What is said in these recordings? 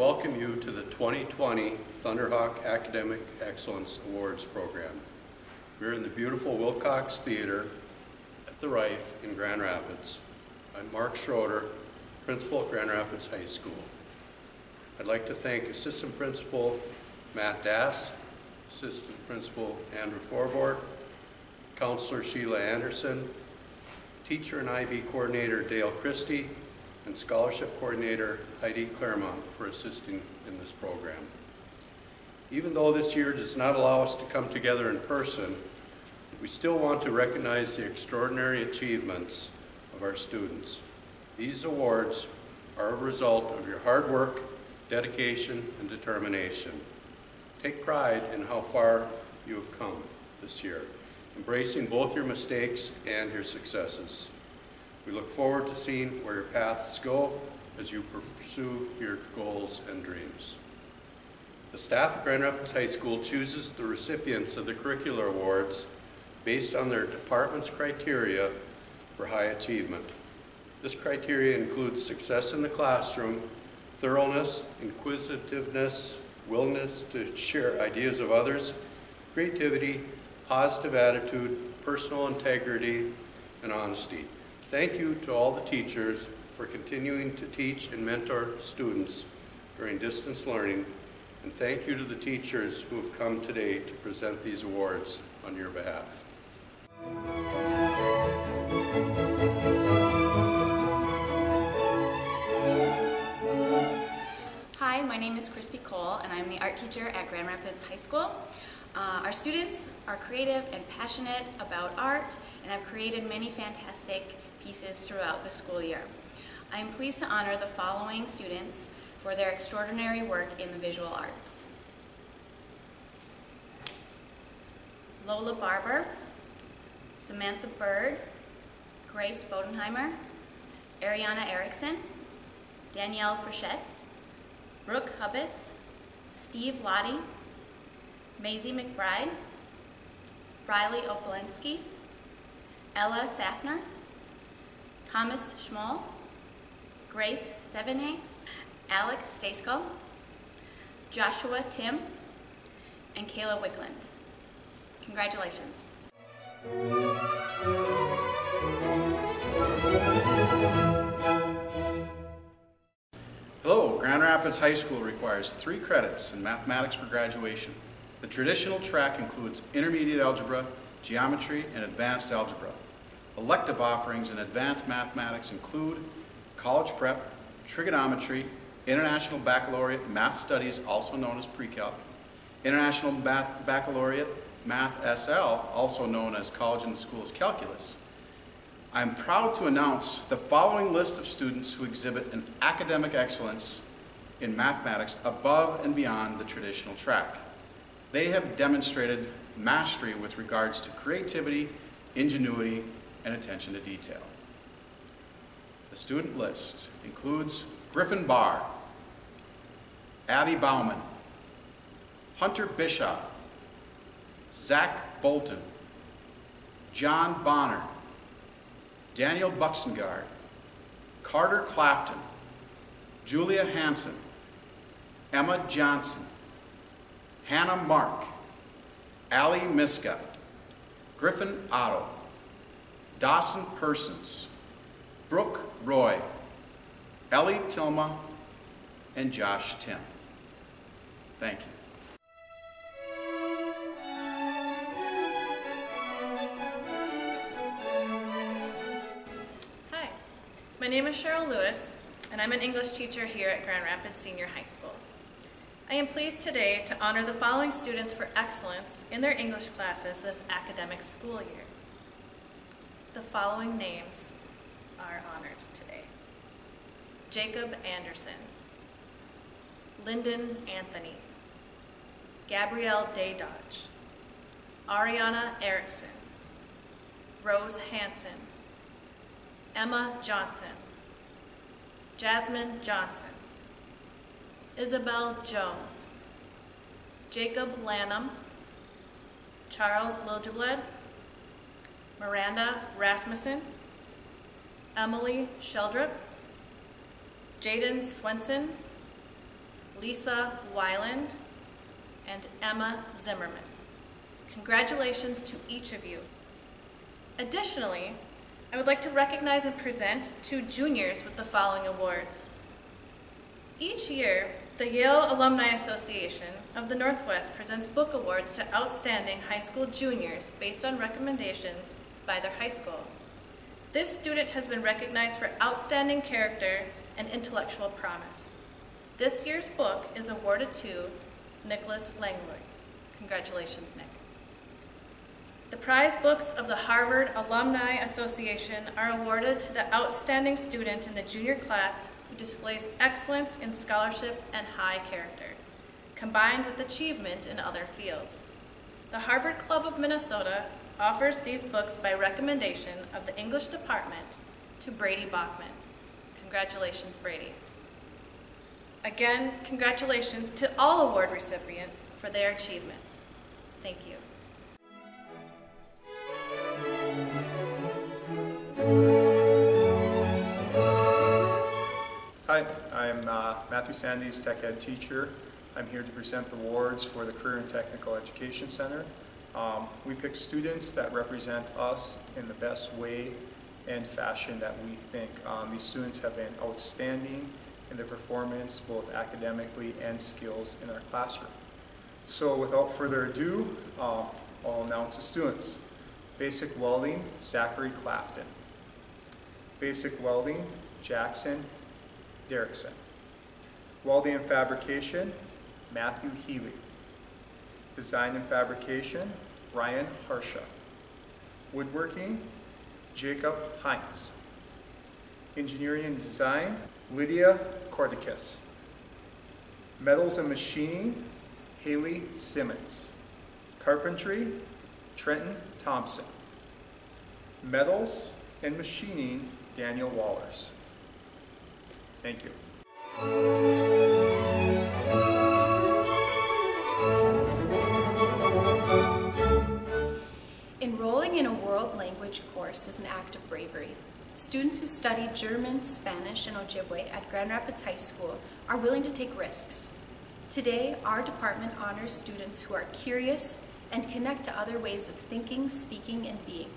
welcome you to the 2020 Thunderhawk Academic Excellence Awards program. We're in the beautiful Wilcox Theater at the Rife in Grand Rapids. I'm Mark Schroeder, Principal at Grand Rapids High School. I'd like to thank Assistant Principal Matt Dass, Assistant Principal Andrew Forbort, Counselor Sheila Anderson, Teacher and IB Coordinator Dale Christie, and Scholarship Coordinator Heidi Claremont for assisting in this program. Even though this year does not allow us to come together in person, we still want to recognize the extraordinary achievements of our students. These awards are a result of your hard work, dedication, and determination. Take pride in how far you have come this year, embracing both your mistakes and your successes. We look forward to seeing where your paths go as you pursue your goals and dreams. The staff at Grand Rapids High School chooses the recipients of the curricular awards based on their department's criteria for high achievement. This criteria includes success in the classroom, thoroughness, inquisitiveness, willingness to share ideas of others, creativity, positive attitude, personal integrity, and honesty. Thank you to all the teachers for continuing to teach and mentor students during distance learning, and thank you to the teachers who have come today to present these awards on your behalf. Hi, my name is Christy Cole, and I'm the art teacher at Grand Rapids High School. Our students are creative and passionate about art and have created many fantastic pieces throughout the school year. I am pleased to honor the following students for their extraordinary work in the visual arts. Lola Barber, Samantha Bird, Grace Bodenheimer, Ariana Erickson, Danielle Frechette, Brooke Hubbis, Steve Lottie, Maisie McBride, Riley Opalinsky, Ella Safner, Thomas Schmoll, Grace Sevigny, Alex Stasko, Joshua Tim, and Kayla Wickland. Congratulations. Hello, Grand Rapids High School requires 3 credits in mathematics for graduation. The traditional track includes intermediate algebra, geometry, and advanced algebra. Elective offerings in advanced mathematics include college prep, trigonometry, International Baccalaureate Math Studies, also known as Pre-Calc, International Baccalaureate Math SL, also known as College in the Schools Calculus. I am proud to announce the following list of students who exhibit an academic excellence in mathematics above and beyond the traditional track. They have demonstrated mastery with regards to creativity, ingenuity, and attention to detail. The student list includes Griffin Barr, Abby Bauman, Hunter Bischoff, Zach Bolton, John Bonner, Daniel Buxengard, Carter Clafton, Julia Hansen, Emma Johnson, Hannah Mark, Allie Miska, Griffin Otto, Dawson Persons, Brooke Roy, Ellie Tilma, and Josh Tim. Thank you. Hi, my name is Cheryl Lewis, and I'm an English teacher here at Grand Rapids Senior High School. I am pleased today to honor the following students for excellence in their English classes this academic school year. The following names are honored today: Jacob Anderson, Lyndon Anthony, Gabrielle Day Dodge, Ariana Erickson, Rose Hansen, Emma Johnson, Jasmine Johnson, Isabel Jones, Jacob Lanham, Charles Liljeblad, Miranda Rasmussen, Emily Sheldrup, Jaden Swenson, Lisa Weiland, and Emma Zimmerman. Congratulations to each of you. Additionally, I would like to recognize and present 2 juniors with the following awards. Each year, the Yale Alumni Association of the Northwest presents book awards to outstanding high school juniors based on recommendations by their high school. This student has been recognized for outstanding character and intellectual promise. This year's book is awarded to Nicholas Langlois. Congratulations, Nick. The prize books of the Harvard Alumni Association are awarded to the outstanding student in the junior class who displays excellence in scholarship and high character, combined with achievement in other fields. The Harvard Club of Minnesota offers these books by recommendation of the English department to Brady Bachman. Congratulations, Brady. Again, congratulations to all award recipients for their achievements. Thank you. Hi, I'm Matthew Sandys, Tech Ed teacher. I'm here to present the awards for the Career and Technical Education Center. We pick students that represent us in the best way and fashion that we think. These students have been outstanding in their performance, both academically and skills in our classroom. So without further ado, I'll announce the students. Basic Welding, Zachary Clafton. Basic Welding, Jackson Derrickson. Welding and Fabrication, Matthew Healy. Design and Fabrication, Ryan Harsha. Woodworking, Jacob Heinz. Engineering and Design, Lydia Corticus. Metals and Machining, Haley Simmons. Carpentry, Trenton Thompson. Metals and Machining, Daniel Wallers. Thank you. Enrolling in a world language course is an act of bravery. Students who study German, Spanish, and Ojibwe at Grand Rapids High School are willing to take risks. Today, our department honors students who are curious and connect to other ways of thinking, speaking, and being.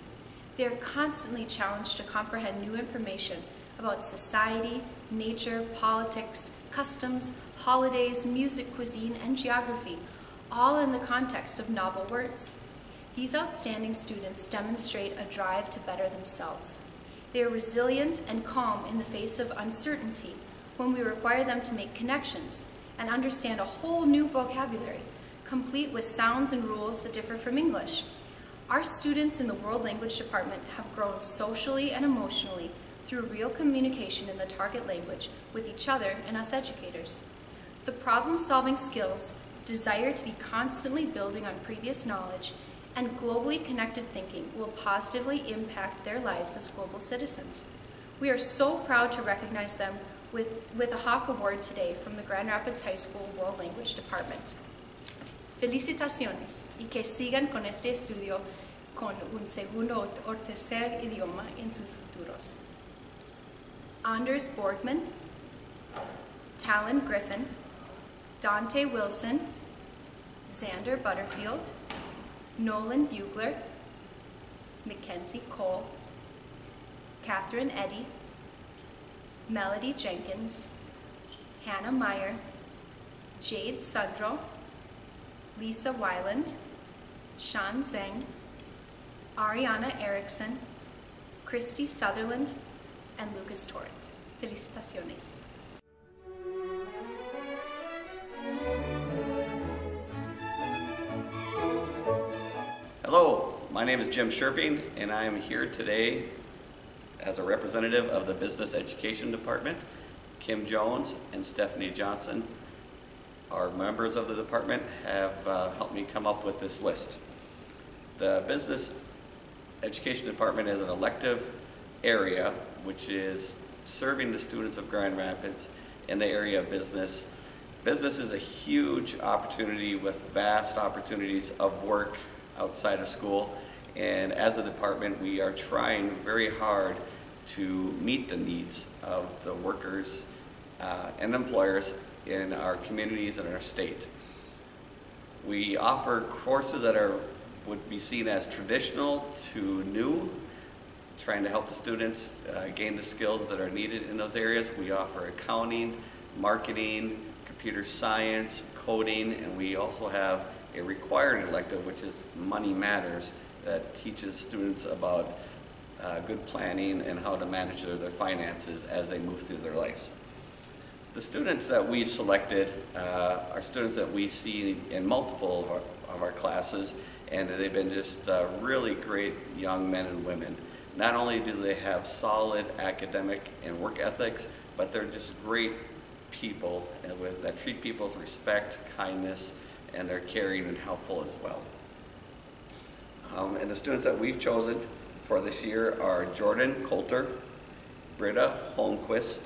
They are constantly challenged to comprehend new information about society, nature, politics, customs, holidays, music, cuisine, and geography, all in the context of novel words. These outstanding students demonstrate a drive to better themselves. They are resilient and calm in the face of uncertainty when we require them to make connections and understand a whole new vocabulary, complete with sounds and rules that differ from English. Our students in the World Language Department have grown socially and emotionally through real communication in the target language with each other and us educators. The problem-solving skills, desire to be constantly building on previous knowledge, and globally connected thinking will positively impact their lives as global citizens. We are so proud to recognize them with a Hawk Award today from the Grand Rapids High School World Language Department. Felicitaciones y que sigan con este estudio con un segundo o tercer idioma en sus futuros. Anders Borgman, Talon Griffin, Dante Wilson, Xander Butterfield, Nolan Bugler, Mackenzie Cole, Catherine Eddy, Melody Jenkins, Hannah Meyer, Jade Sundro, Lisa Weiland, Sean Zeng, Ariana Erickson, Christy Sutherland, and Lucas Torrent. Felicitaciones. Hello, my name is Jim Sherping, and I am here today as a representative of the Business Education Department. Kim Jones and Stephanie Johnson, our members of the department, have helped me come up with this list. The Business Education Department is an elective area which is serving the students of Grand Rapids in the area of business. Business is a huge opportunity with vast opportunities of work outside of school, and as a department we are trying very hard to meet the needs of the workers and employers in our communities and our state. We offer courses that would be seen as traditional to new, trying to help the students gain the skills that are needed in those areas. We offer accounting, marketing, computer science, coding, and we also have a required elective, which is Money Matters, that teaches students about good planning and how to manage their finances as they move through their lives. The students that we selected are students that we see in multiple of our classes, and they've been just really great young men and women. Not only do they have solid academic and work ethics, but they're just great people that treat people with respect, kindness, and they're caring and helpful as well. And the students that we've chosen for this year are Jordan Coulter, Britta Holmquist,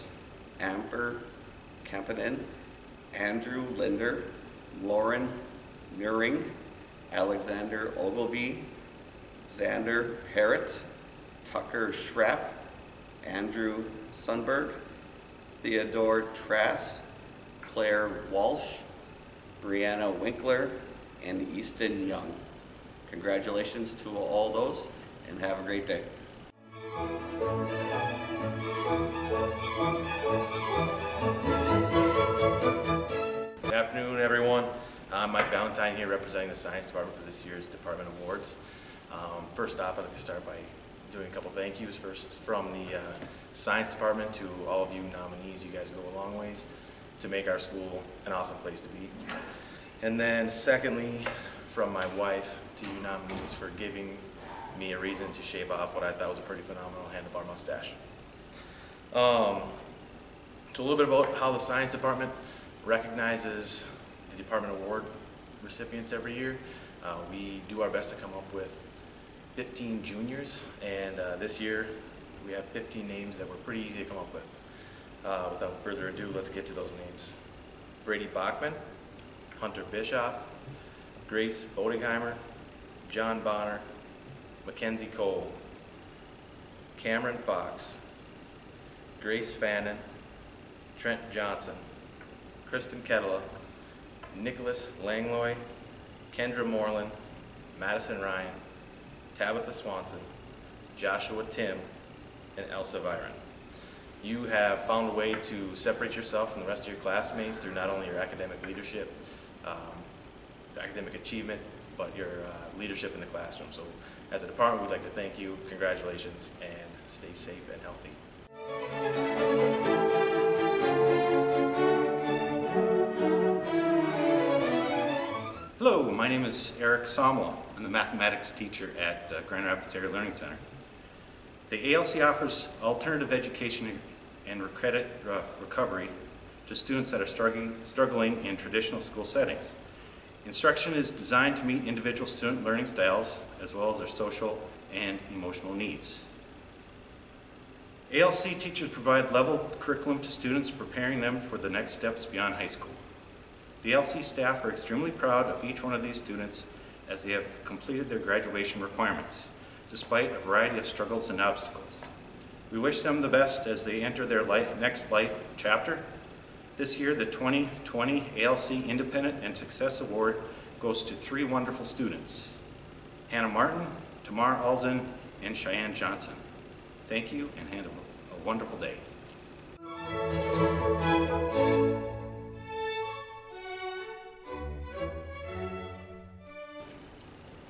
Amber Kampanen, Andrew Linder, Lauren Muring, Alexander Ogilvie, Xander Parrott, Tucker Schrapp, Andrew Sundberg, Theodore Trass, Claire Walsh, Brianna Winkler, and Easton Young. Congratulations to all those, and have a great day. Good afternoon, everyone. I'm Mike Valentine here representing the Science Department for this year's Department Awards. First off, I'd like to start by doing a couple thank yous. First, from the Science Department to all of you nominees. You guys go a long ways to make our school an awesome place to be. And then secondly, from my wife to you nominees for giving me a reason to shave off what I thought was a pretty phenomenal handlebar mustache. So a little bit about how the Science Department recognizes the Department Award recipients every year. We do our best to come up with 15 juniors, and this year we have 15 names that were pretty easy to come up with. Without further ado, let's get to those names. Brady Bachman, Hunter Bischoff, Grace Bodegheimer, John Bonner, Mackenzie Cole, Cameron Fox, Grace Fannin, Trent Johnson, Kristen Ketela, Nicholas Langloy, Kendra Moreland, Madison Ryan, Tabitha Swanson, Joshua Tim, and Elsa Viren. You have found a way to separate yourself from the rest of your classmates through not only your academic leadership, academic achievement, but your leadership in the classroom. So as a department, we'd like to thank you, congratulations, and stay safe and healthy. Hello, my name is Eric Somla. I'm the mathematics teacher at Grand Rapids Area Learning Center. The ALC offers alternative education and credit recovery to students that are struggling in traditional school settings. Instruction is designed to meet individual student learning styles as well as their social and emotional needs. ALC teachers provide level curriculum to students, preparing them for the next steps beyond high school. The ALC staff are extremely proud of each one of these students as they have completed their graduation requirements, despite a variety of struggles and obstacles. We wish them the best as they enter their next life chapter. This year, the 2020 ALC Independent and Success Award goes to 3 wonderful students: Hannah Martin, Tamar Alzen, and Cheyenne Johnson. Thank you, and have a wonderful day.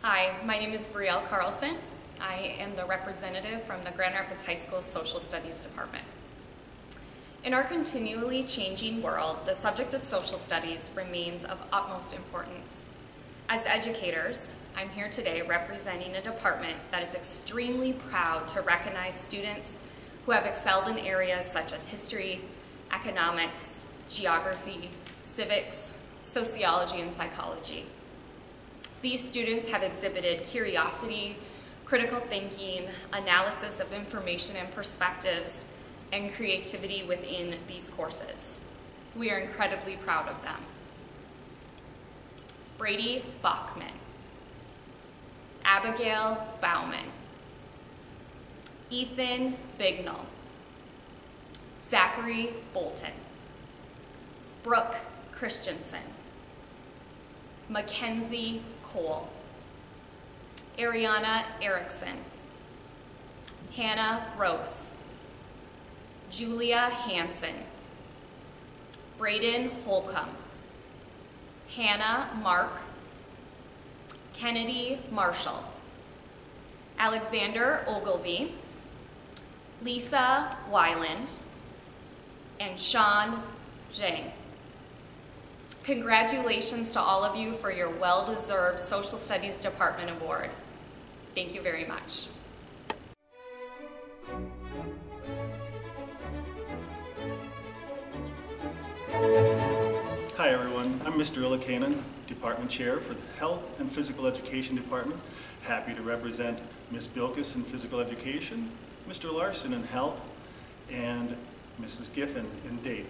Hi, my name is Brielle Carlson. I am the representative from the Grand Rapids High School Social Studies Department. In our continually changing world, the subject of social studies remains of utmost importance. As educators, I'm here today representing a department that is extremely proud to recognize students who have excelled in areas such as history, economics, geography, civics, sociology, and psychology. These students have exhibited curiosity, critical thinking, analysis of information and perspectives, and creativity within these courses. We are incredibly proud of them. Brady Bachman, Abigail Bauman, Ethan Bignall, Zachary Bolton, Brooke Christensen, Mackenzie Cole, Ariana Erickson, Hannah Gross, Julia Hansen, Braden Holcomb, Hannah Mark, Kennedy Marshall, Alexander Ogilvie, Lisa Weiland, and Sean Zhang. Congratulations to all of you for your well-deserved Social Studies Department Award. Thank you very much. Hi everyone, I'm Mr. Illikanen, Department Chair for the Health and Physical Education Department. Happy to represent Ms. Bilkis in Physical Education, Mr. Larson in Health, and Mrs. Giffen in Date.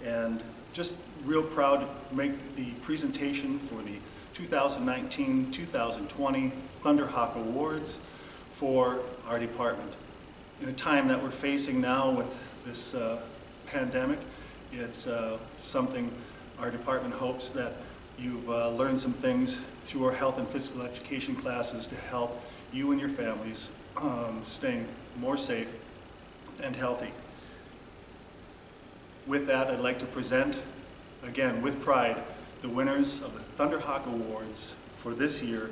And just real proud to make the presentation for the 2019-2020 Thunderhawk Awards for our department. In a time that we're facing now with this pandemic, it's something our department hopes that you've learned some things through our health and physical education classes to help you and your families staying more safe and healthy. With that, I'd like to present, again with pride, the winners of the Thunderhawk Awards for this year.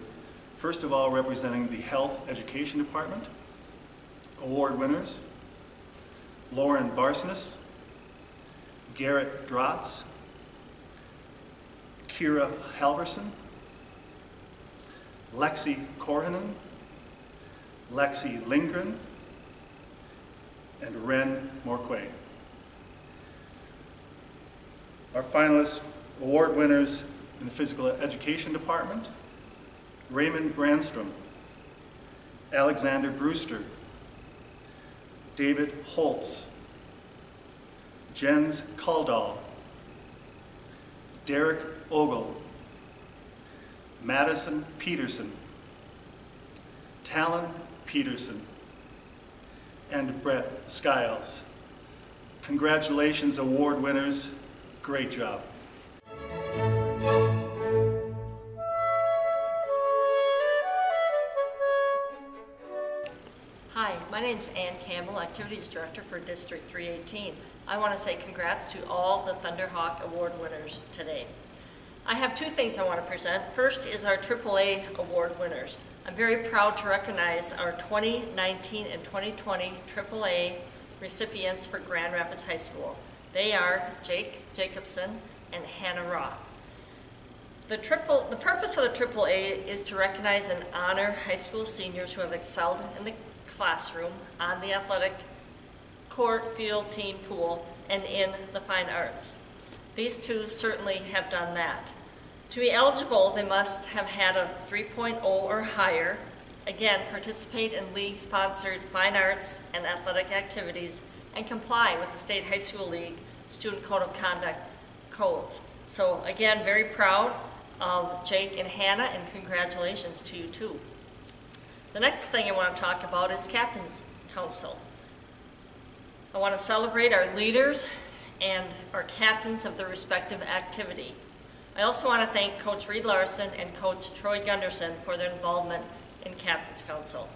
First of all, representing the Health Education Department, award winners: Lauren Barsness, Garrett Drotz, Kira Halverson, Lexi Korhonen, Lexi Lindgren, and Ren Morquay. Our finalists, award winners in the Physical Education Department: Raymond Brandstrom, Alexander Brewster, David Holtz, Jens Kaldal, Derek Ogle, Madison Peterson, Talon Peterson, and Brett Skiles. Congratulations, award winners. Great job. Hi, my name's Ann Campbell, Activities Director for District 318. I want to say congrats to all the Thunderhawk Award winners today. I have two things I want to present. First is our AAA Award winners. I'm very proud to recognize our 2019 and 2020 AAA recipients for Grand Rapids High School. They are Jake Jacobson and Hannah Raw. The purpose of the AAA is to recognize and honor high school seniors who have excelled in the classroom, on the athletic court, field, team, pool, and in the fine arts. These two certainly have done that. To be eligible, they must have had a 3.0 or higher, again, participate in league-sponsored fine arts and athletic activities, and comply with the State High School League Student Code of Conduct codes. So again, very proud of Jake and Hannah, and congratulations to you too. The next thing I want to talk about is Captain's Council. I want to celebrate our leaders and our captains of their respective activity. I also want to thank Coach Reed Larson and Coach Troy Gunderson for their involvement in Captain's Council.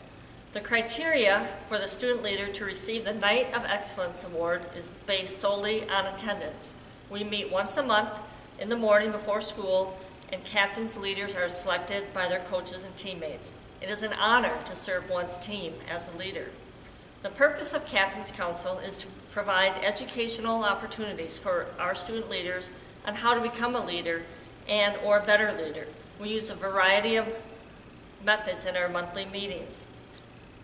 The criteria for the student leader to receive the Night of Excellence Award is based solely on attendance. We meet once a month in the morning before school, and captains' leaders are selected by their coaches and teammates. It is an honor to serve one's team as a leader. The purpose of Captain's Council is to provide educational opportunities for our student leaders on how to become a leader and or a better leader. We use a variety of methods in our monthly meetings.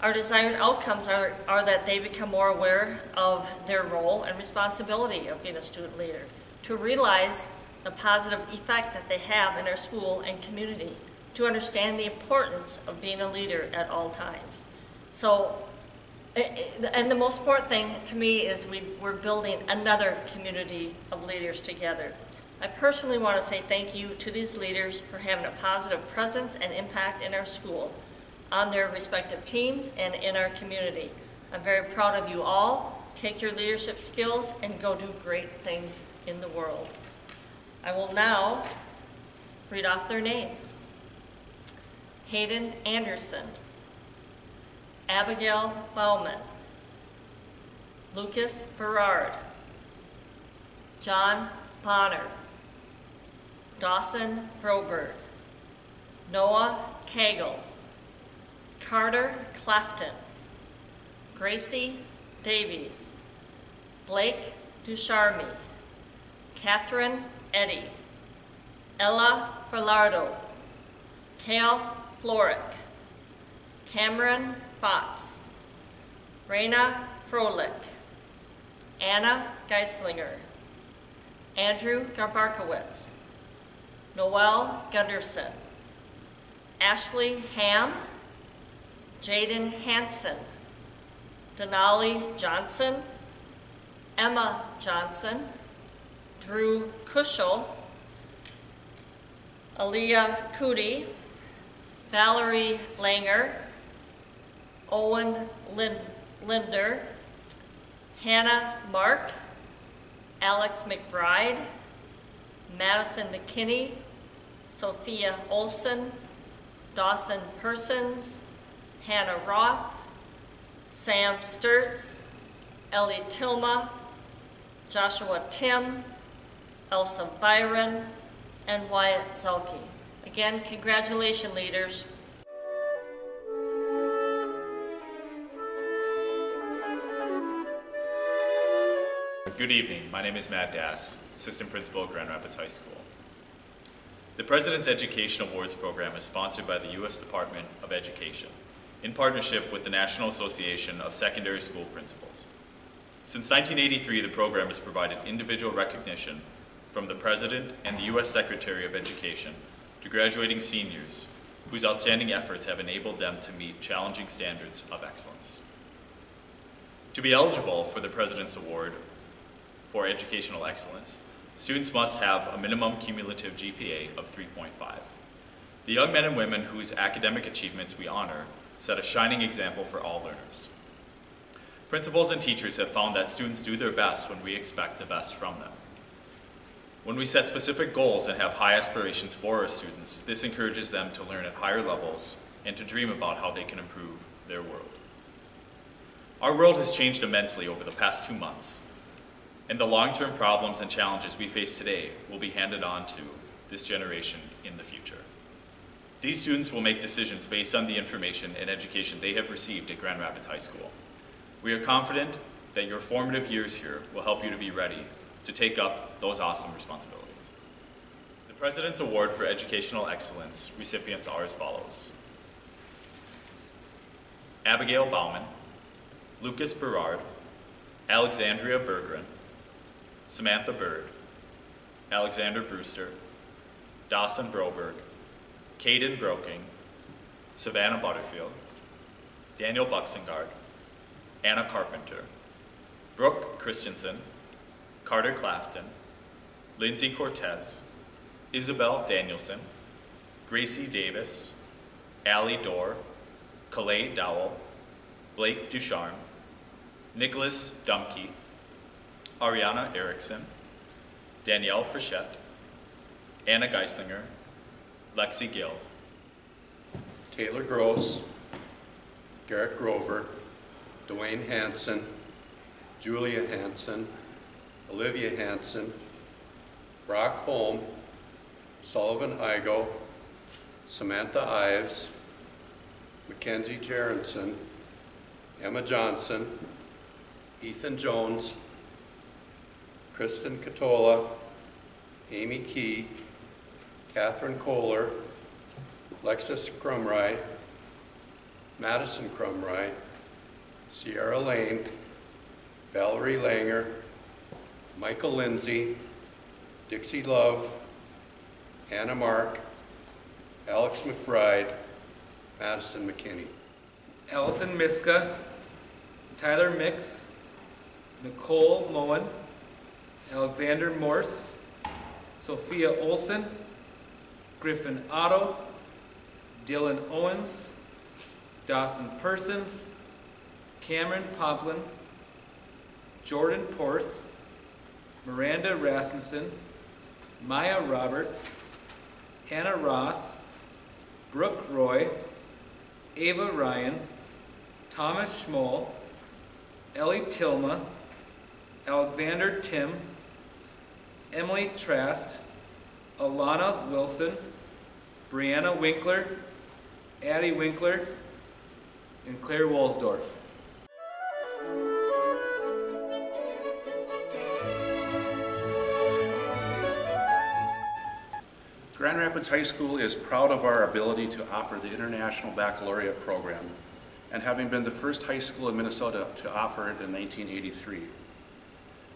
Our desired outcomes are that they become more aware of their role and responsibility of being a student leader, to realize the positive effect that they have in our school and community, to understand the importance of being a leader at all times. So, and the most important thing to me is we're building another community of leaders together. I personally want to say thank you to these leaders for having a positive presence and impact in our school, on their respective teams, and in our community. I'm very proud of you all. Take your leadership skills and go do great things in the world. I will now read off their names. Hayden Anderson, Abigail Bauman, Lucas Berard, John Bonner, Dawson Broberg, Noah Cagle, Carter Clafton, Gracie Davies, Blake Ducharme, Catherine Eddy, Ella Falardo, Kale Florick, Cameron Fox, Raina Froelich, Anna Geislinger, Andrew Garbarkowitz, Noel Gunderson, Ashley Ham, Jaden Hansen, Denali Johnson, Emma Johnson, Drew Kuschel, Aaliyah Cootie, Valerie Langer, Owen Linder, Hannah Mark, Alex McBride, Madison McKinney, Sophia Olson, Dawson Persons, Hannah Roth, Sam Sturts, Ellie Tilma, Joshua Tim, Elsa Byron, and Wyatt Zelke. Again, congratulations, leaders. Good evening. My name is Matt Dass, Assistant Principal at Grand Rapids High School. The President's Education Awards program is sponsored by the U.S. Department of Education in partnership with the National Association of Secondary School Principals. Since 1983, the program has provided individual recognition from the President and the U.S. Secretary of Education to graduating seniors whose outstanding efforts have enabled them to meet challenging standards of excellence. To be eligible for the President's Award for Educational Excellence, students must have a minimum cumulative GPA of 3.5. The young men and women whose academic achievements we honor set a shining example for all learners. Principals and teachers have found that students do their best when we expect the best from them. When we set specific goals and have high aspirations for our students, this encourages them to learn at higher levels and to dream about how they can improve their world. Our world has changed immensely over the past 2 months, and the long-term problems and challenges we face today will be handed on to this generation in the future. These students will make decisions based on the information and education they have received at Grand Rapids High School. We are confident that your formative years here will help you to be ready to take up those awesome responsibilities. The President's Award for Educational Excellence recipients are as follows: Abigail Bauman, Lucas Berard, Alexandria Berggren, Samantha Bird, Alexander Brewster, Dawson Broberg, Caden Broking, Savannah Butterfield, Daniel Buxengard, Anna Carpenter, Brooke Christensen, Carter Clafton, Lindsay Cortez, Isabel Danielson, Gracie Davis, Allie Dorr, Calais Dowell, Blake Ducharme, Nicholas Dumke, Ariana Erickson, Danielle Frechette, Anna Geislinger, Lexi Gill, Taylor Gross, Garrett Grover, Dwayne Hanson, Julia Hanson, Olivia Hanson, Brock Holm, Sullivan Igo, Samantha Ives, Mackenzie Jarenson, Emma Johnson, Ethan Jones, Kristen Catola, Amy Key, Catherine Kohler, Lexus Crumry, Madison Crumry, Sierra Lane, Valerie Langer, Michael Lindsay, Dixie Love, Hannah Mark, Alex McBride, Madison McKinney. Allison Miska, Tyler Mix, Nicole Moen, Alexander Morse, Sophia Olson, Griffin Otto, Dylan Owens, Dawson Persons, Cameron Poplin, Jordan Porth, Miranda Rasmussen, Maya Roberts, Hannah Roth, Brooke Roy, Ava Ryan, Thomas Schmoll, Ellie Tilma, Alexander Tim, Emily Trask, Alana Wilson, Brianna Winkler, Addie Winkler, and Claire Wohlsdorf. Grand Rapids High School is proud of our ability to offer the International Baccalaureate program, and having been the first high school in Minnesota to offer it in 1983.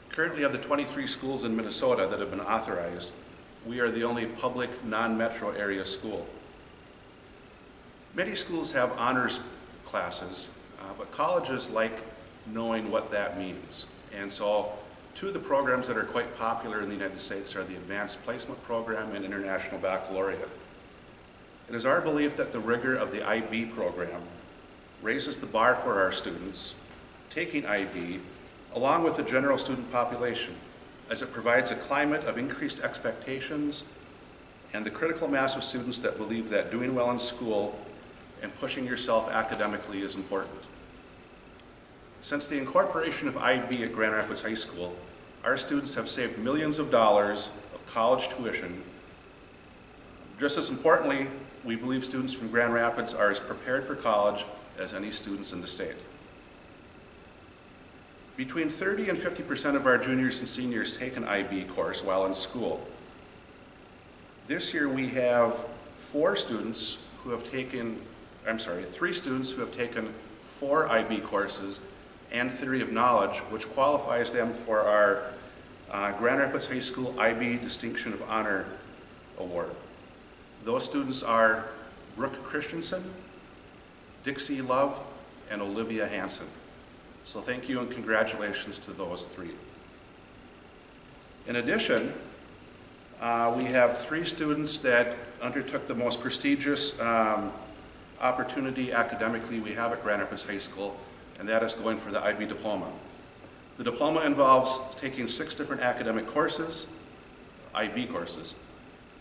Currently, of the 23 schools in Minnesota that have been authorized, we are the only public non-metro area school. Many schools have honors classes, but colleges like knowing what that means. And so, two of the programs that are quite popular in the United States are the Advanced Placement Program and International Baccalaureate. It is our belief that the rigor of the IB program raises the bar for our students taking IB, along with the general student population, as it provides a climate of increased expectations and the critical mass of students that believe that doing well in school and pushing yourself academically is important. Since the incorporation of IB at Grand Rapids High School, our students have saved millions of dollars of college tuition. Just as importantly, we believe students from Grand Rapids are as prepared for college as any students in the state. Between 30 and 50% of our juniors and seniors take an IB course while in school. This year we have three students who have taken 4 IB courses and Theory of Knowledge, which qualifies them for our Grand Rapids High School IB Distinction of Honor Award. Those students are Brooke Christensen, Dixie Love, and Olivia Hansen. So thank you and congratulations to those 3. In addition, we have 3 students that undertook the most prestigious opportunity academically we have at Grand Rapids High School, and that is going for the IB diploma. The diploma involves taking 6 different academic courses, IB courses,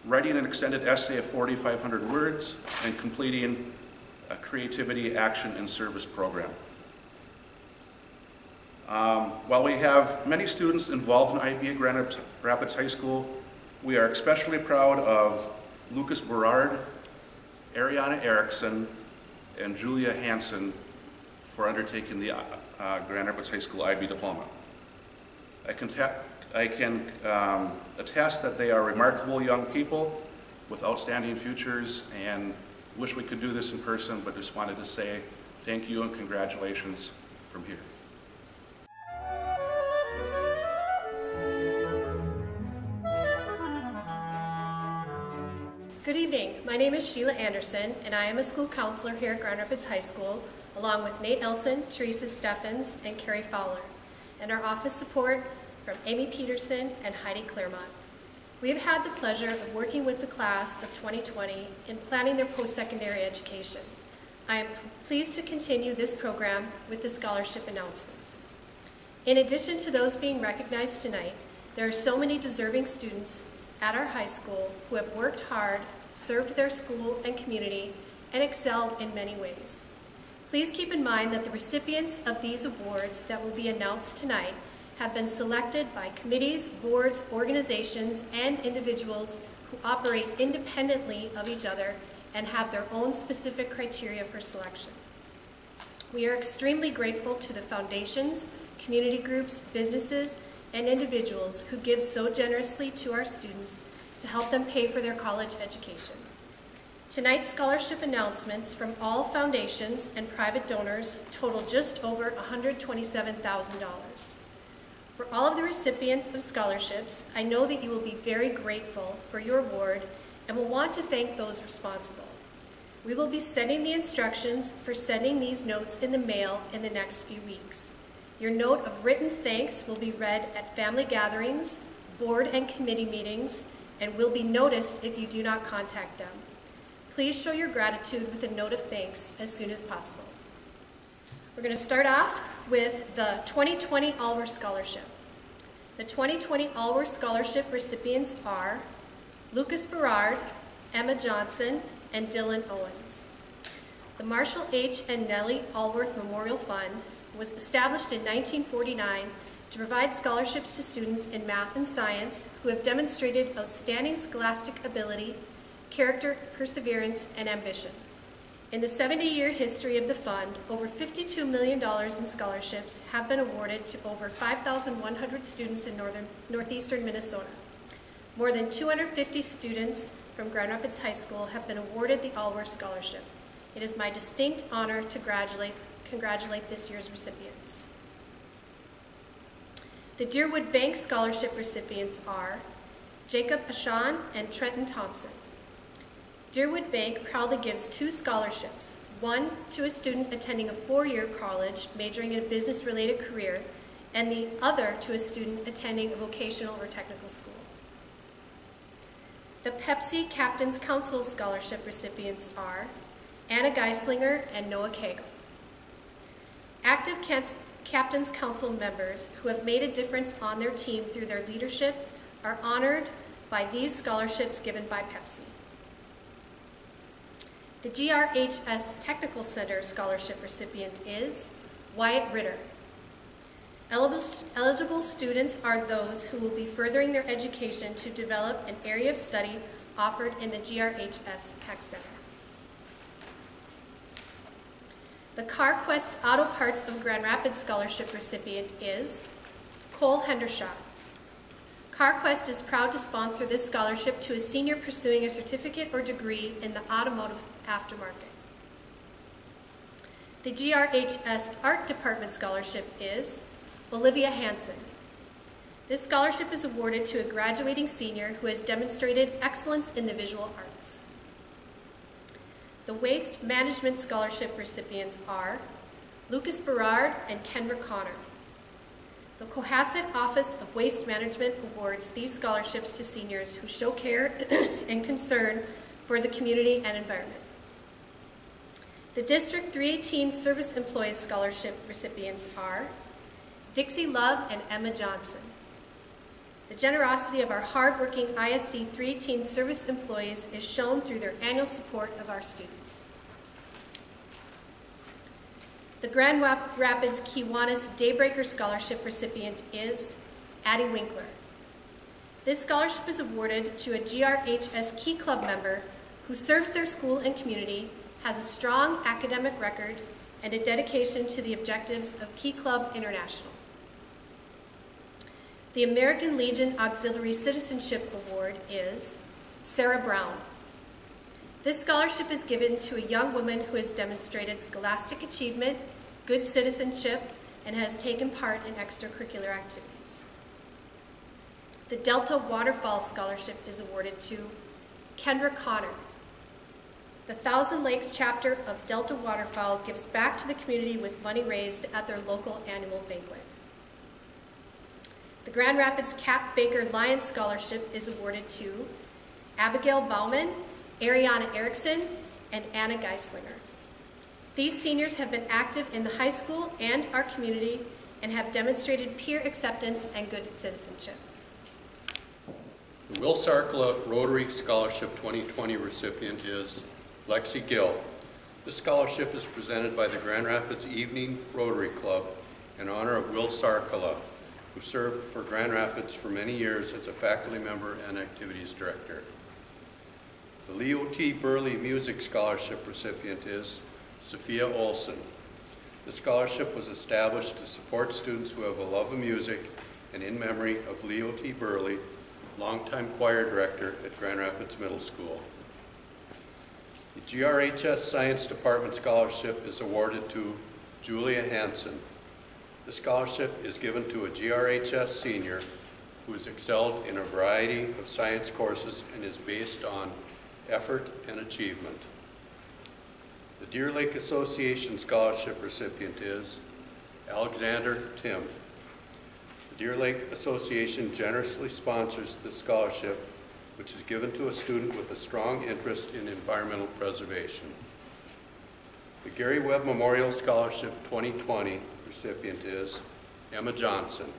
writing an extended essay of 4,500 words, and completing a creativity, action, and service program. While we have many students involved in IB at Grand Rapids High School, we are especially proud of Lucas Berard, Ariana Erickson, and Julia Hansen for undertaking the Grand Rapids High School IB diploma. I can attest that they are remarkable young people with outstanding futures, and wish we could do this in person, but just wanted to say thank you and congratulations from here. Good evening. My name is Sheila Anderson, and I am a school counselor here at Grand Rapids High School, along with Nate Elson, Teresa Steffens, and Carrie Fowler, and our office support from Amy Peterson and Heidi Claremont. We have had the pleasure of working with the class of 2020 in planning their post-secondary education. I am pleased to continue this program with the scholarship announcements. In addition to those being recognized tonight, there are so many deserving students at our high school who have worked hard, served their school and community, and excelled in many ways. Please keep in mind that the recipients of these awards that will be announced tonight have been selected by committees, boards, organizations, and individuals who operate independently of each other and have their own specific criteria for selection. We are extremely grateful to the foundations, community groups, businesses, and individuals who give so generously to our students to help them pay for their college education. Tonight's scholarship announcements from all foundations and private donors total just over $127,000. For all of the recipients of scholarships, I know that you will be very grateful for your award and will want to thank those responsible. We will be sending the instructions for sending these notes in the mail in the next few weeks. Your note of written thanks will be read at family gatherings, board and committee meetings, and will be noticed if you do not contact them. Please show your gratitude with a note of thanks as soon as possible. We're going to start off with the 2020 Allwer Scholarship. The 2020 Allworth Scholarship recipients are Lucas Berard, Emma Johnson, and Dylan Owens. The Marshall H. and Nellie Allworth Memorial Fund was established in 1949 to provide scholarships to students in math and science who have demonstrated outstanding scholastic ability, character, perseverance, and ambition. In the 70-year history of the fund, over $52 million in scholarships have been awarded to over 5,100 students in northeastern Minnesota. More than 250 students from Grand Rapids High School have been awarded the Allworth Scholarship. It is my distinct honor to congratulate this year's recipients. The Deerwood Bank Scholarship recipients are Jacob Ashan and Trenton Thompson. Deerwood Bank proudly gives 2 scholarships, one to a student attending a 4-year college majoring in a business-related career, and the other to a student attending a vocational or technical school. The Pepsi Captain's Council Scholarship recipients are Anna Geislinger and Noah Cagle. Active Captain's Council members who have made a difference on their team through their leadership are honored by these scholarships given by Pepsi. The GRHS Technical Center Scholarship recipient is Wyatt Ritter. Eligible students are those who will be furthering their education to develop an area of study offered in the GRHS Tech Center. The CarQuest Auto Parts of Grand Rapids Scholarship recipient is Cole Hendershot. CarQuest is proud to sponsor this scholarship to a senior pursuing a certificate or degree in the automotive aftermarket. The GRHS Art Department Scholarship is Olivia Hansen. This scholarship is awarded to a graduating senior who has demonstrated excellence in the visual arts. The Waste Management Scholarship recipients are Lucas Berard and Kendra Connor. The Cohasset Office of Waste Management awards these scholarships to seniors who show care and concern for the community and environment. The District 318 Service Employees Scholarship recipients are Dixie Love and Emma Johnson. The generosity of our hardworking ISD 318 service employees is shown through their annual support of our students. The Grand Rapids Kiwanis Daybreaker Scholarship recipient is Addie Winkler. This scholarship is awarded to a GRHS Key Club member who serves their school and community, has a strong academic record, and a dedication to the objectives of Key Club International. The American Legion Auxiliary Citizenship Award is Sarah Brown. This scholarship is given to a young woman who has demonstrated scholastic achievement, good citizenship, and has taken part in extracurricular activities. The Delta Waterfall Scholarship is awarded to Kendra Connor. The Thousand Lakes chapter of Delta Waterfowl gives back to the community with money raised at their local annual banquet. The Grand Rapids Cap Baker Lions Scholarship is awarded to Abigail Bauman, Ariana Erickson, and Anna Geislinger. These seniors have been active in the high school and our community and have demonstrated peer acceptance and good citizenship. The Will Sarkla Rotary Scholarship 2020 recipient is Lexi Gill. This scholarship is presented by the Grand Rapids Evening Rotary Club in honor of Will Sarkla, who served for Grand Rapids for many years as a faculty member and activities director. The Leo T. Burley Music Scholarship recipient is Sophia Olson. The scholarship was established to support students who have a love of music and in memory of Leo T. Burley, longtime choir director at Grand Rapids Middle School. The GRHS Science Department Scholarship is awarded to Julia Hansen. The scholarship is given to a GRHS senior who has excelled in a variety of science courses and is based on effort and achievement. The Deer Lake Association Scholarship recipient is Alexander Tim. The Deer Lake Association generously sponsors this scholarship, which is given to a student with a strong interest in environmental preservation. The Gary Webb Memorial Scholarship 2020 recipient is Emma Johnson.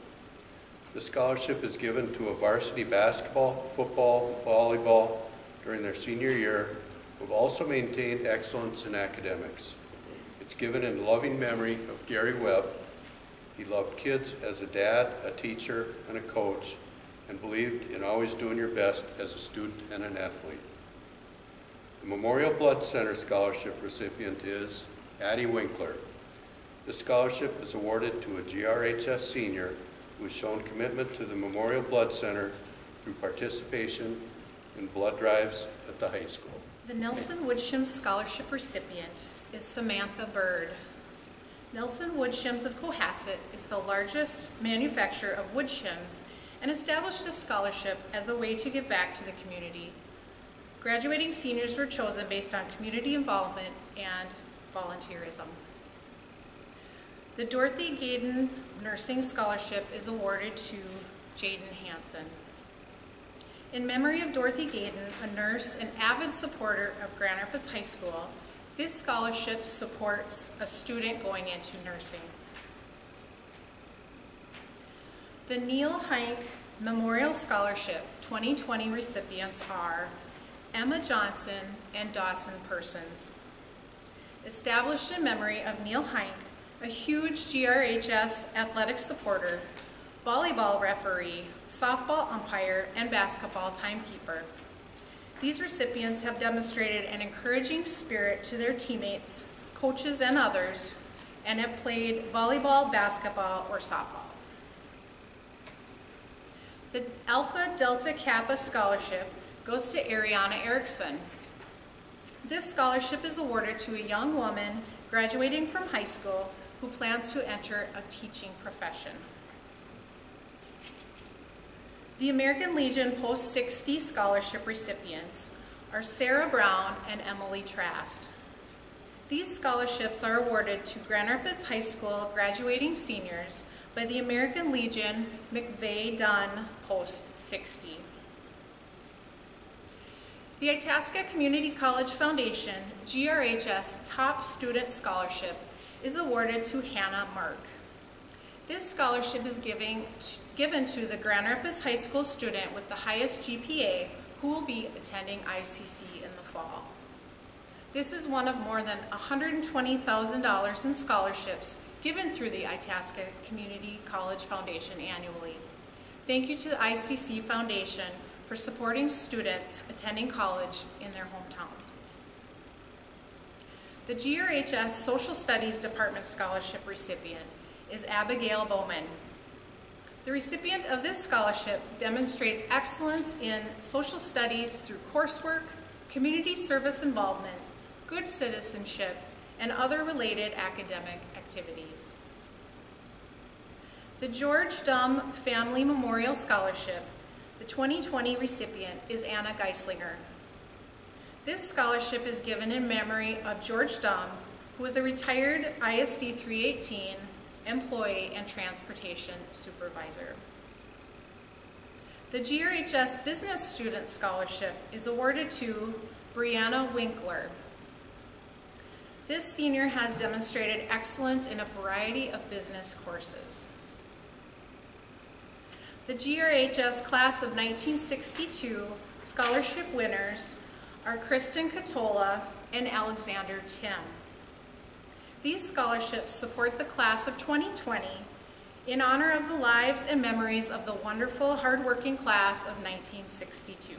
The scholarship is given to a varsity basketball, football, volleyball during their senior year who have also maintained excellence in academics. It's given in loving memory of Gary Webb. He loved kids as a dad, a teacher, and a coach, and believed in always doing your best as a student and an athlete. The Memorial Blood Center Scholarship recipient is Addie Winkler. This scholarship is awarded to a GRHS senior who has shown commitment to the Memorial Blood Center through participation in blood drives at the high school. The Nelson Woodsham Scholarship recipient is Samantha Bird. Nelson Woodshims of Cohasset is the largest manufacturer of wood shims and established this scholarship as a way to give back to the community. Graduating seniors were chosen based on community involvement and volunteerism. The Dorothy Gaydon Nursing Scholarship is awarded to Jaden Hansen. In memory of Dorothy Gaydon, a nurse and avid supporter of Grand Rapids High School, this scholarship supports a student going into nursing. The Neil Heinck Memorial Scholarship 2020 recipients are Emma Johnson and Dawson Persons. Established in memory of Neil Heinck, a huge GRHS athletic supporter, volleyball referee, softball umpire, and basketball timekeeper. These recipients have demonstrated an encouraging spirit to their teammates, coaches, and others, and have played volleyball, basketball, or softball. The Alpha Delta Kappa Scholarship goes to Ariana Erickson. This scholarship is awarded to a young woman graduating from high school who plans to enter a teaching profession. The American Legion Post-60 Scholarship recipients are Sarah Brown and Emily Trask. These scholarships are awarded to Grand Rapids High School graduating seniors by the American Legion McVeigh Dunn Post-60. The Itasca Community College Foundation GRHS Top Student Scholarship is awarded to Hannah Mark. This scholarship is given to the Grand Rapids High School student with the highest GPA who will be attending ICC in the fall. This is one of more than $120,000 in scholarships given through the Itasca Community College Foundation annually. Thank you to the ICC Foundation for supporting students attending college in their hometown. The GRHS Social Studies Department Scholarship recipient is Abigail Bowman. The recipient of this scholarship demonstrates excellence in social studies through coursework, community service involvement, good citizenship, and other related academic activities. The George Dumm Family Memorial Scholarship, the 2020 recipient is Anna Geislinger. This scholarship is given in memory of George Dumm, who was a retired ISD 318 employee and transportation supervisor. The GRHS Business Student Scholarship is awarded to Brianna Winkler. This senior has demonstrated excellence in a variety of business courses. The GRHS Class of 1962 scholarship winners are Kristen Catola and Alexander Tim. These scholarships support the class of 2020 in honor of the lives and memories of the wonderful, hardworking class of 1962.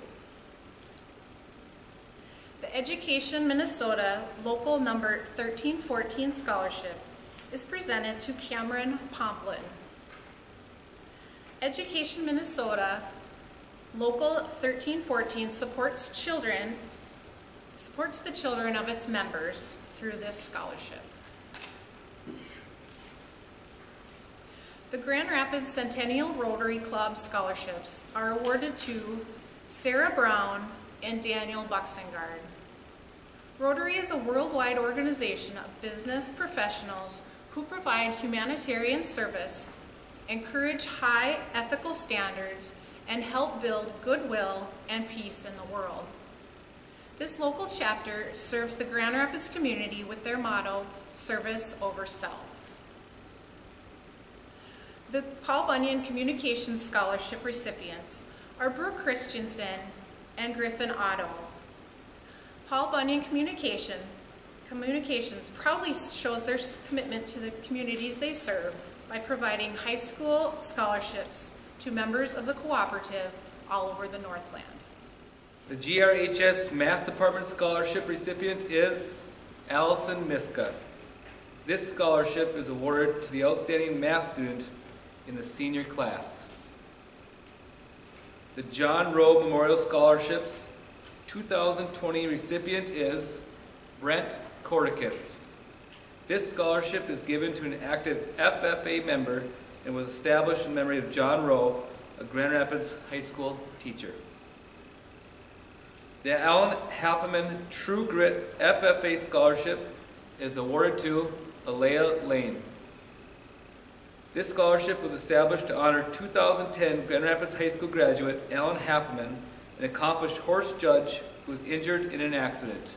The Education Minnesota Local Number 1314 Scholarship is presented to Cameron Pomplin. Education Minnesota Local 1314 supports the children of its members through this scholarship. The Grand Rapids Centennial Rotary Club scholarships are awarded to Sarah Brown and Daniel Buxengard. Rotary is a worldwide organization of business professionals who provide humanitarian service, encourage high ethical standards, and help build goodwill and peace in the world. This local chapter serves the Grand Rapids community with their motto, Service Over Self. The Paul Bunyan Communications Scholarship recipients are Brooke Christensen and Griffin Otto. Paul Bunyan Communications proudly shows their commitment to the communities they serve by providing high school scholarships to members of the cooperative all over the Northland. The GRHS Math Department Scholarship recipient is Allison Miska. This scholarship is awarded to the outstanding math student in the senior class. The John Rowe Memorial Scholarships 2020 recipient is Brent Cordicus. This scholarship is given to an active FFA member and was established in memory of John Rowe, a Grand Rapids High School teacher. The Alan Halfman True Grit FFA Scholarship is awarded to Alea Lane. This scholarship was established to honor 2010 Grand Rapids High School graduate Alan Halfman, an accomplished horse judge who was injured in an accident.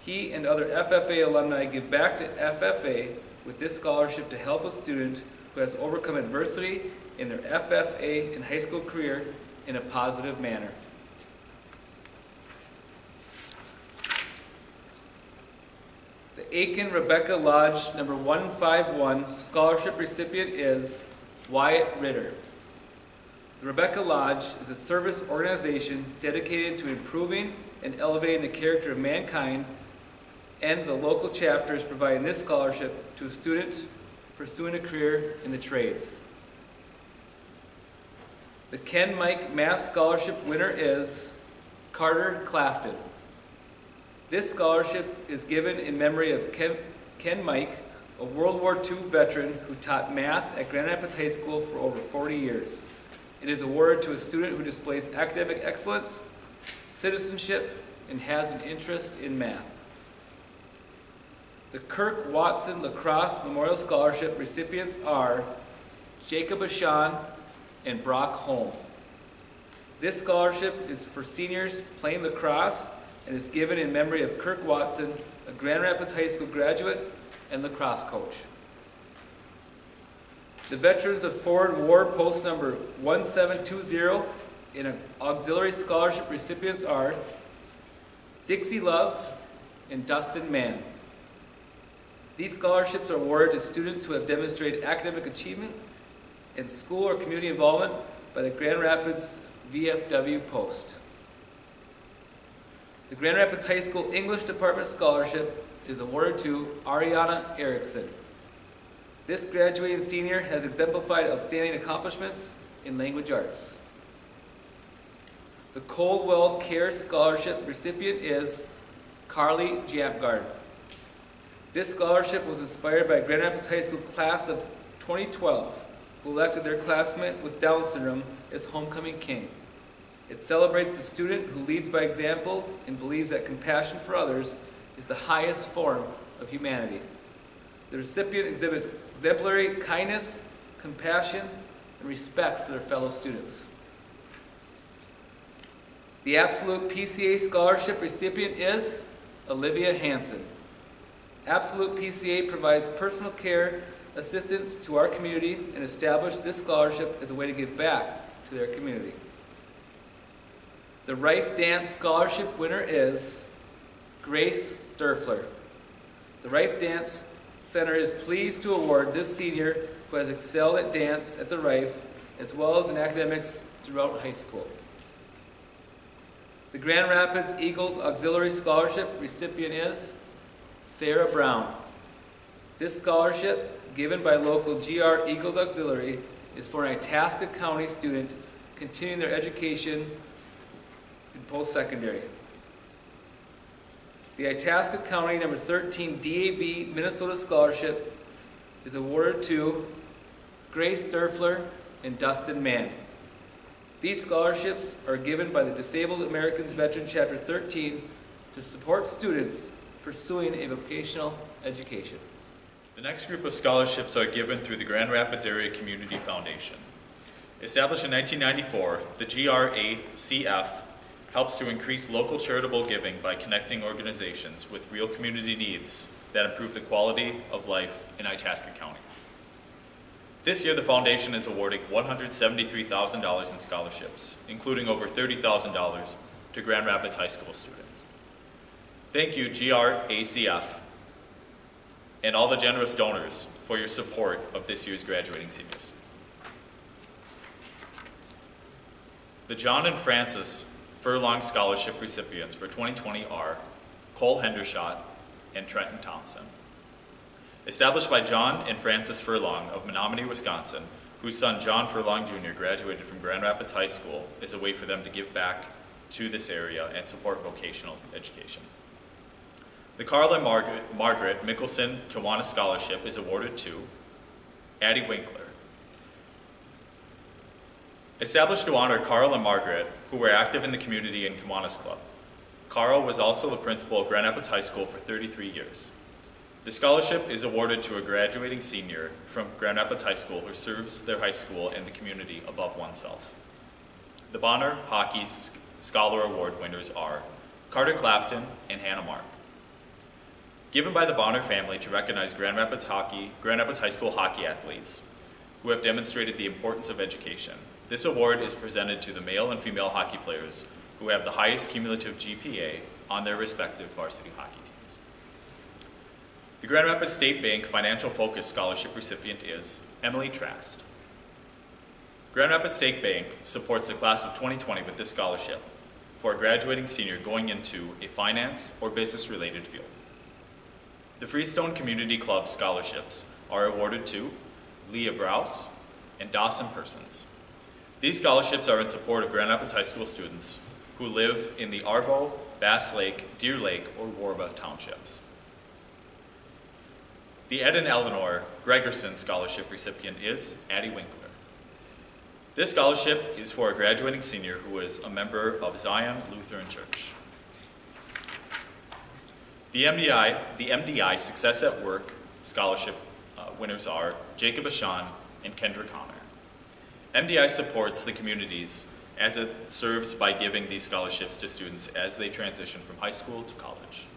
He and other FFA alumni give back to FFA with this scholarship to help a student who has overcome adversity in their FFA and high school career in a positive manner. The Aiken Rebecca Lodge number 151 scholarship recipient is Wyatt Ritter. The Rebecca Lodge is a service organization dedicated to improving and elevating the character of mankind, and the local chapter is providing this scholarship to a student pursuing a career in the trades. The Ken Mike Math Scholarship winner is Carter Clafton. This scholarship is given in memory of Ken Mike, a World War II veteran who taught math at Grand Rapids High School for over 40 years. It is awarded to a student who displays academic excellence, citizenship, and has an interest in math. The Kirk Watson Lacrosse Memorial Scholarship recipients are Jacob Ashan and Brock Holm. This scholarship is for seniors playing lacrosse and is given in memory of Kirk Watson, a Grand Rapids High School graduate and lacrosse coach. The Veterans of Foreign War Post number 1720 in auxiliary scholarship recipients are Dixie Love and Dustin Mann. These scholarships are awarded to students who have demonstrated academic achievement and school or community involvement by the Grand Rapids VFW Post. The Grand Rapids High School English Department Scholarship is awarded to Ariana Erickson. This graduating senior has exemplified outstanding accomplishments in language arts. The Coldwell Care Scholarship recipient is Carly Jampgard. This scholarship was inspired by Grand Rapids High School class of 2012, who elected their classmate with Down syndrome as homecoming king. It celebrates the student who leads by example and believes that compassion for others is the highest form of humanity. The recipient exhibits exemplary kindness, compassion, and respect for their fellow students. The Absolute PCA Scholarship recipient is Olivia Hansen. Absolute PCA provides personal care assistance to our community and established this scholarship as a way to give back to their community. The Rife Dance Scholarship winner is Grace Durfler. The Rife Dance Center is pleased to award this senior who has excelled at dance at the Rife as well as in academics throughout high school. The Grand Rapids Eagles Auxiliary Scholarship recipient is Sarah Brown. This scholarship, given by local GR Eagles Auxiliary, is for an Itasca County student continuing their education in post-secondary. The Itasca County number 13 DAV Minnesota Scholarship is awarded to Grace Durfler and Dustin Mann. These scholarships are given by the Disabled Americans Veteran Chapter 13 to support students pursuing a vocational education. The next group of scholarships are given through the Grand Rapids Area Community Foundation. Established in 1994, the GRACF helps to increase local charitable giving by connecting organizations with real community needs that improve the quality of life in Itasca County. This year, the foundation is awarding $173,000 in scholarships, including over $30,000 to Grand Rapids High School students. Thank you, GRHS, and all the generous donors for your support of this year's graduating seniors. The John and Frances Furlong Scholarship recipients for 2020 are Cole Hendershot and Trenton Thompson. Established by John and Frances Furlong of Menominee, Wisconsin, whose son John Furlong Jr. graduated from Grand Rapids High School as a way for them to give back to this area and support vocational education. The Carl and Margaret Mickelson Kiwanis Scholarship is awarded to Addie Winkler. Established to honor Carl and Margaret, who were active in the community and Kiwanis Club. Carl was also the principal of Grand Rapids High School for 33 years. The scholarship is awarded to a graduating senior from Grand Rapids High School who serves their high school and the community above oneself. The Bonner Hockey Scholar Award winners are Carter Clafton and Hannah Mark. Given by the Bonner family to recognize Grand Rapids High School hockey athletes who have demonstrated the importance of education. This award is presented to the male and female hockey players who have the highest cumulative GPA on their respective varsity hockey teams. The Grand Rapids State Bank Financial Focus Scholarship recipient is Emily Trask. Grand Rapids State Bank supports the class of 2020 with this scholarship for a graduating senior going into a finance or business-related field. The Freestone Community Club scholarships are awarded to Leah Browse and Dawson Persons. These scholarships are in support of Grand Rapids High School students who live in the Arbo, Bass Lake, Deer Lake, or Warba townships. The Ed and Eleanor Gregerson Scholarship recipient is Addie Winkler. This scholarship is for a graduating senior who is a member of Zion Lutheran Church. The MDI Success at Work Scholarship winners are Jacob Ashan and Kendra Connor. MDI supports the communities as it serves by giving these scholarships to students as they transition from high school to college.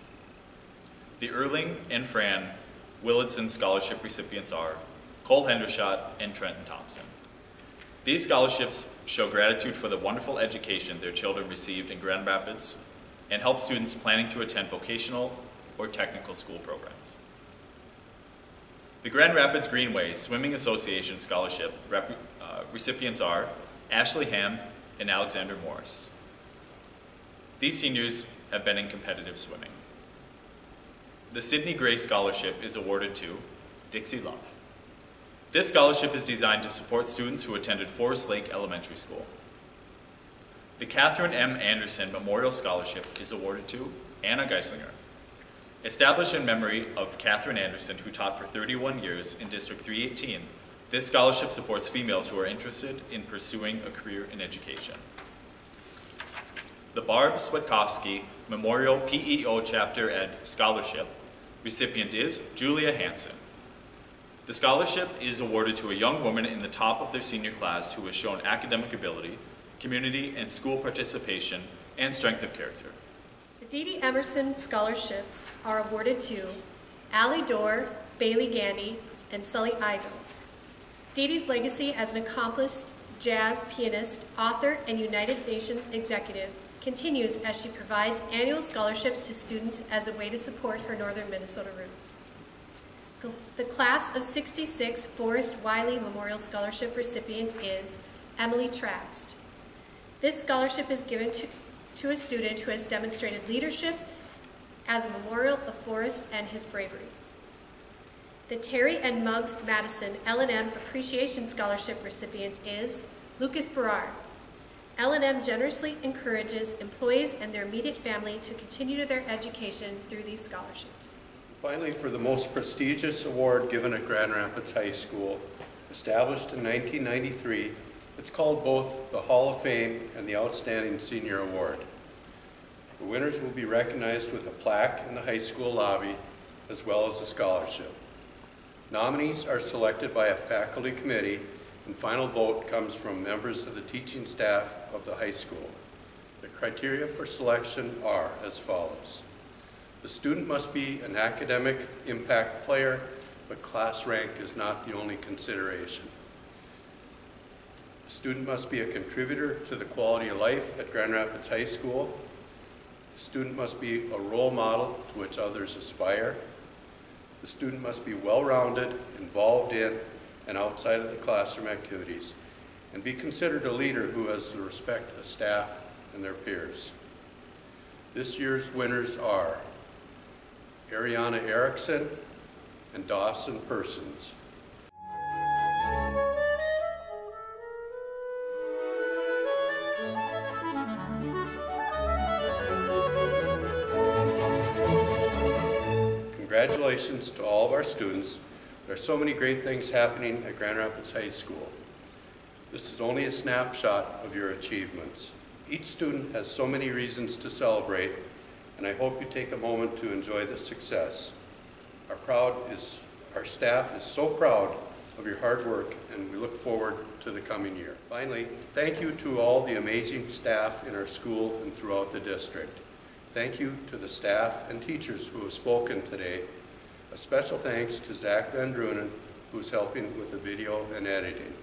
The Erling and Fran Willardson Scholarship recipients are Cole Hendershot and Trenton Thompson. These scholarships show gratitude for the wonderful education their children received in Grand Rapids and help students planning to attend vocational or technical school programs. The Grand Rapids Greenway Swimming Association Scholarship recipients are Ashley Ham and Alexander Morris. These seniors have been in competitive swimming. The Sidney Gray Scholarship is awarded to Dixie Love. This scholarship is designed to support students who attended Forest Lake Elementary School. The Catherine M. Anderson Memorial Scholarship is awarded to Anna Geislinger. Established in memory of Catherine Anderson, who taught for 31 years in District 318, this scholarship supports females who are interested in pursuing a career in education. The Barb Switkowski Memorial PEO Chapter Ed Scholarship recipient is Julia Hansen. The scholarship is awarded to a young woman in the top of their senior class who has shown academic ability, community and school participation, and strength of character. The Dee Dee Emerson Scholarships are awarded to Allie Dorr, Bailey Gandy, and Sully Igo. Dee Dee's legacy as an accomplished jazz pianist, author, and United Nations executive continues as she provides annual scholarships to students as a way to support her northern Minnesota roots. The class of '66 Forrest Wiley Memorial Scholarship recipient is Emily Trask. This scholarship is given to a student who has demonstrated leadership as a memorial of Forrest and his bravery. The Terry and Muggs Madison L&M Appreciation Scholarship recipient is Lucas Berard. L&M generously encourages employees and their immediate family to continue their education through these scholarships. Finally, for the most prestigious award given at Grand Rapids High School, established in 1993, it's called both the Hall of Fame and the Outstanding Senior Award. The winners will be recognized with a plaque in the high school lobby, as well as a scholarship. Nominees are selected by a faculty committee, and final vote comes from members of the teaching staff of the high school. The criteria for selection are as follows. The student must be an academic impact player, but class rank is not the only consideration. The student must be a contributor to the quality of life at Grand Rapids High School. The student must be a role model to which others aspire. The student must be well-rounded, involved in and outside of the classroom activities, and be considered a leader who has the respect of staff and their peers. This year's winners are Ariana Erickson and Dawson Persons. Congratulations to all of our students. There are so many great things happening at Grand Rapids High School. This is only a snapshot of your achievements. Each student has so many reasons to celebrate, and I hope you take a moment to enjoy the success. Our staff is so proud of your hard work, and we look forward to the coming year. Finally, thank you to all the amazing staff in our school and throughout the district. Thank you to the staff and teachers who have spoken today. A special thanks to Zach Van Drunen, who's helping with the video and editing.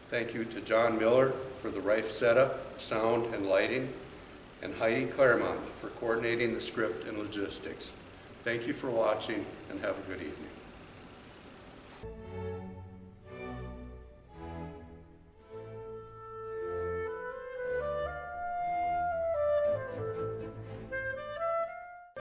Thank you to John Miller for the Rife setup, sound, and lighting, and Heidi Claremont for coordinating the script and logistics. Thank you for watching, and have a good evening.